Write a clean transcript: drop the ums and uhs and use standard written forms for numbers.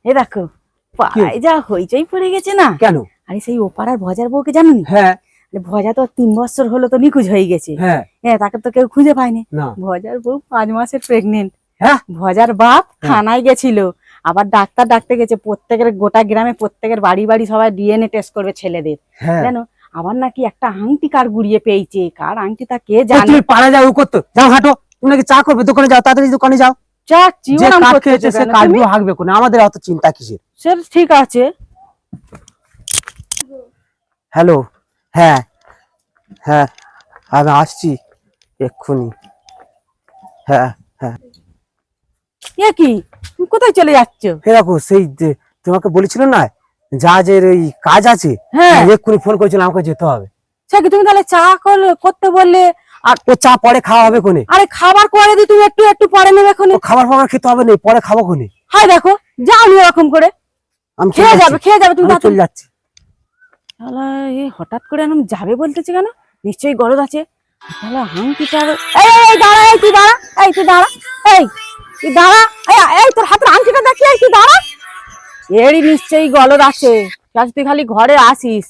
এই দেখো পায়ে যা হইচই পড়ে গেছে না। কেন? আরে সেই ওপাড়ার ভজার বউকে জানো নি? হ্যাঁ। ভজা তো 3 বছর হলো তো নিখোঁজ হয়ে গেছে। হ্যাঁ, তাকে তো কেউ খুঁজে পায়নি। না। ভজার বউ 5 মাসের প্রেগনেন্ট। হ্যাঁ, ভজার বাপ থানায় গেছিল, আবার ডাক্তার ডাকতে গেছে, প্রত্যেকের গোটা গ্রামে প্রত্যেকের বাড়ি বাড়ি সবাই ডিএনএ টেস্ট করবে ছেলেদের, জানো। আবার নাকি একটা আংটি কার গুড়িয়ে পেয়েছে, কার আংটি তা কে জানে। তুমি পাড়া যাও করতে যাও, হাঁটো। তুমি নাকি চা করবে, দোকানে যাও, তাড়াতাড়ি দোকানে যাও। যাচ্ছি, যে কাজ খেয়েছে সে কাজগুলো হাঁকবে কোন, আমাদের অত চিন্তা কিসের? সে ঠিক আছে। হ্যালো, হ্যাঁ হ্যাঁ আমি আসছি এক্ষুনি। হ্যাঁ হ্যাঁ। এ কি, তুমি কোথায় চলে যাচ্ছ? দেখো সেই তোমাকে বলেছিল না জাহাজের এই কাজ আছে, এক্ষুনি ফোন করেছিল, আমাকে যেতে হবে। সে কি, তুমি তাহলে চা করতে বললে? আর ও চা পরে খাওয়া হবে কোনে? আরে খাবার করে দি, তুমি একটু একটু পরে নেবে কোনে। খাবার খেতে হবে না, পরে খাবো কোনে। হাই দেখো, যাও নি এরকম করে, আমি খেয়ে যাবে তুমি চলে যাচ্ছি। শালা এ হঠাৎ করে এরকম যাবে বলতেছে কেন? নিশ্চয়ই গরজ আছে। তাহলে আংটিটার এই দাঁড়া, তুই দাঁড়া, তুই দাঁড়া, তুই দাঁড়া, তোর হাতের আংটিটা দেখি, তুই দাঁড়া। এরই নিশ্চয়ই গলদ আছে, তুই খালি ঘরে আসিস।